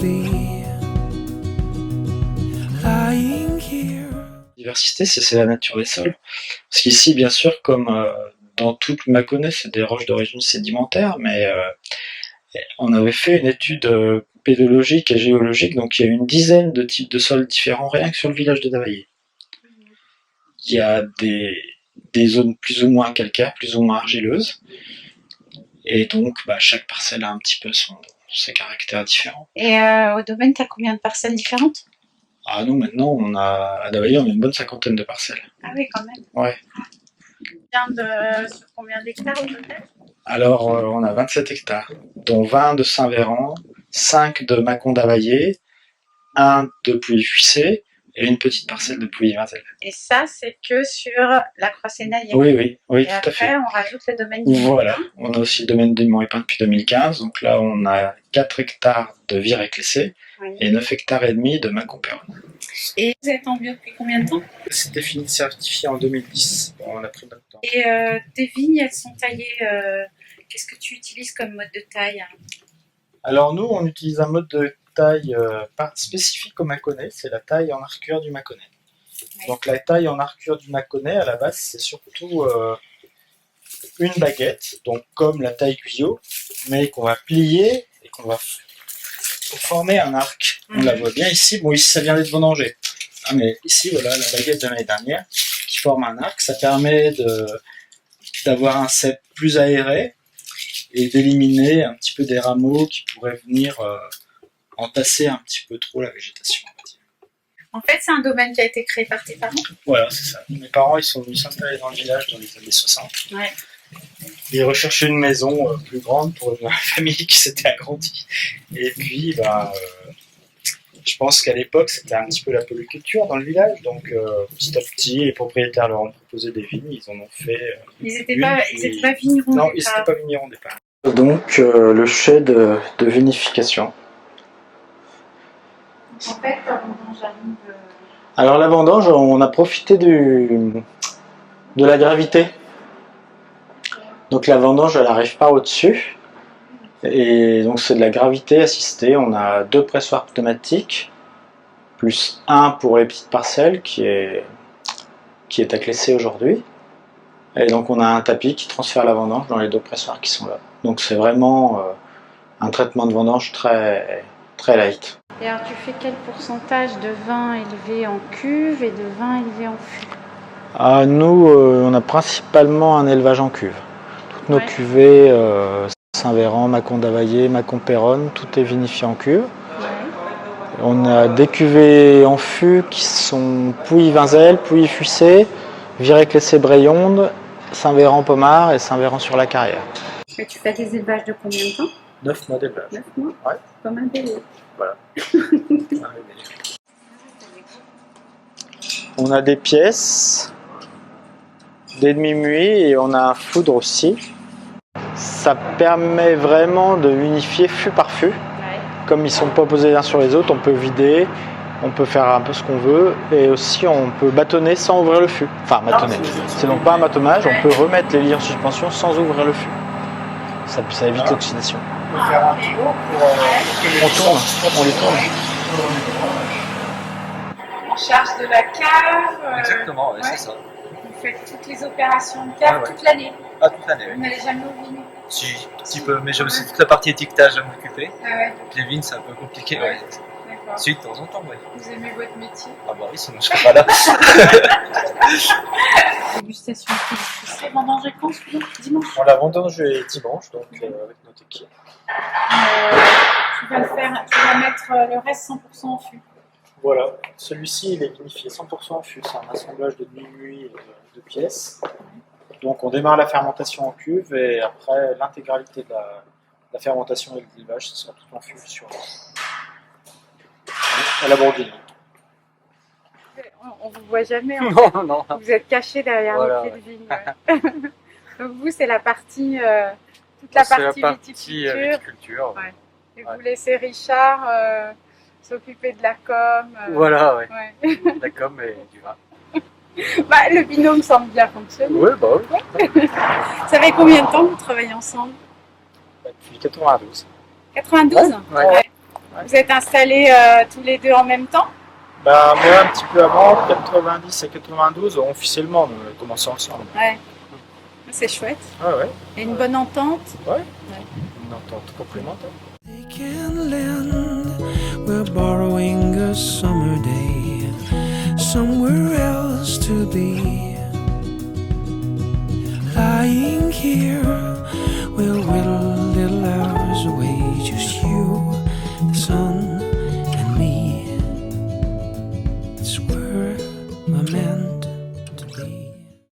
be lying here. La diversité, c'est la nature des sols. Parce qu'ici, bien sûr, comme dans toute Mâconnais, c'est des roches d'origine sédimentaire, mais on avait fait une étude pédologique et géologique, donc il y a une dizaine de types de sols différents rien que sur le village de Davaillé. Il y a des zones plus ou moins calcaires, plus ou moins argileuses, et donc chaque parcelle a un petit peu ses caractères différents. Et au domaine, tu as combien de parcelles différentes? Ah, nous maintenant, à Davaillé, on a une bonne cinquantaine de parcelles. Ah oui, quand même. Ouais. Sur combien d'hectares au total? Alors, on a 27 hectares, dont 20 de Saint-Véran, 5 de Mâcon-Davaillé, 1 de Pouilly-Fuissé et une petite parcelle de Pouilly-Vinzel. Et ça, c'est que sur la Croix-Sénaillé. Oui, et tout à fait. après, on rajoute le domaine du Voilà, on a aussi le domaine du Mont-Épin depuis 2015, donc là on a 4 hectares de Viré-Clessé et 9 hectares et demi de Mâcon-Péronne. Et vous êtes en bio depuis combien de temps? C'était fini certifié en 2010, on a pris notre temps. Et tes vignes, elles sont taillées, qu'est-ce que tu utilises comme mode de taille? Alors nous, on utilise un mode de taille spécifique au Mâconnais, c'est la taille en arcure du Mâconnais. Ouais. Donc la taille en arcure du Mâconnais, à la base, c'est surtout une baguette, donc comme la taille Guyot, mais qu'on va plier et qu'on va former un arc. On la voit bien ici, bon ici ça vient d'être vendangé. Ah, mais ici, voilà, la baguette de l'année dernière qui forme un arc, ça permet d'avoir un cep plus aéré et d'éliminer un petit peu des rameaux qui pourraient venir entasser un petit peu trop la végétation. En fait, c'est un domaine qui a été créé par tes parents? Voilà, c'est ça. Mes parents, ils sont venus s'installer dans le village dans les années 60. Ouais. Ils recherchaient une maison plus grande pour une famille qui s'était agrandie. Et puis, je pense qu'à l'époque, c'était un petit peu la polyculture dans le village. Donc, petit à petit, les propriétaires leur ont proposé des vignes. Ils en ont fait. Ils n'étaient pas vignerons? Non, ils n'étaient pas vignerons au départ. Donc, le chai de vinification. En fait, la vendange arrive. Alors, la vendange, on a profité de la gravité. Donc, la vendange, elle n'arrive pas au-dessus. Et donc, c'est de la gravité assistée. On a 2 pressoirs pneumatiques, plus 1 pour les petites parcelles qui est à clesser aujourd'hui. Et donc, on a un tapis qui transfère la vendange dans les 2 pressoirs qui sont là. Donc, c'est vraiment un traitement de vendange très, très light. Et alors, tu fais quel pourcentage de vin élevé en cuve et de vin élevé en fût? Nous, on a principalement un élevage en cuve. Toutes nos cuvées, Saint-Véran, Mâcon-Davaillé, Mâcon-Péronne, tout est vinifié en cuve. Ouais. On a des cuvées en fût qui sont Pouilly-Vinzel, Pouilly-Fuissé, Viré-Clessé-Brayonde, Saint-Véran-Pommard et Saint-Véran-sur-la-Carrière. Et tu fais des élevages de combien de temps? 9 mois d'élevage. 9 mois? Ouais. Pas mal d'élevage. Voilà. On a des pièces, des demi-muits et on a un foudre aussi. Ça permet vraiment de unifier fût par fût. Ouais. Comme ils ne sont pas posés les uns sur les autres, on peut vider, on peut faire un peu ce qu'on veut et aussi on peut bâtonner sans ouvrir le fût. Enfin, bâtonner. C'est donc pas un bâtonnage, on peut remettre les lits en suspension sans ouvrir le fût. Ça évite l'oxydation. On peut faire un tour on les tourne. En charge de la cave. Exactement, c'est ça. Vous faites toutes les opérations de cave toute l'année? Ah, toute l'année, oui. Vous n'allez jamais au vignes? Si, un petit peu, mais j'ai aussi toute la partie étiquetage à m'occuper. Ah ouais. Les vignes, c'est un peu compliqué, ouais. D'accord. Si, de temps en temps, oui. Vous aimez votre métier? Ah bah oui, sinon je serais pas là. Dégustation c'est vendangé quand, dimanche? On la vendange dimanche, donc avec notre équipe. Tu vas mettre le reste 100% en fût. Voilà, celui-ci il est vinifié 100% en fût, c'est un assemblage de demi-muits et de pièces. Donc on démarre la fermentation en cuve et après l'intégralité de la fermentation et de l'élevage, ce sera tout en fût à la bourguigne. On vous voit jamais, en fait. Non. Vous êtes caché derrière les pieds de vigne. Ouais. Donc vous, c'est la partie, toute la partie viticulture. Ouais. Et vous laissez Richard s'occuper de la com. Voilà, ouais. La com et du vin. Le binôme semble bien fonctionner. Oui, bah oui. Ça fait combien de temps que vous travaillez ensemble? Depuis 92. 92 ouais. Ouais. Vous êtes installés tous les deux en même temps? Bah, moi, un petit peu avant, 90 et 92, officiellement, on a commencé ensemble. Ouais. C'est chouette. Ah ouais. Et une bonne entente? Ouais. Une entente complémentaire. They can lend, we're borrowing a summer day, somewhere else to be. Lying here, we'll whittle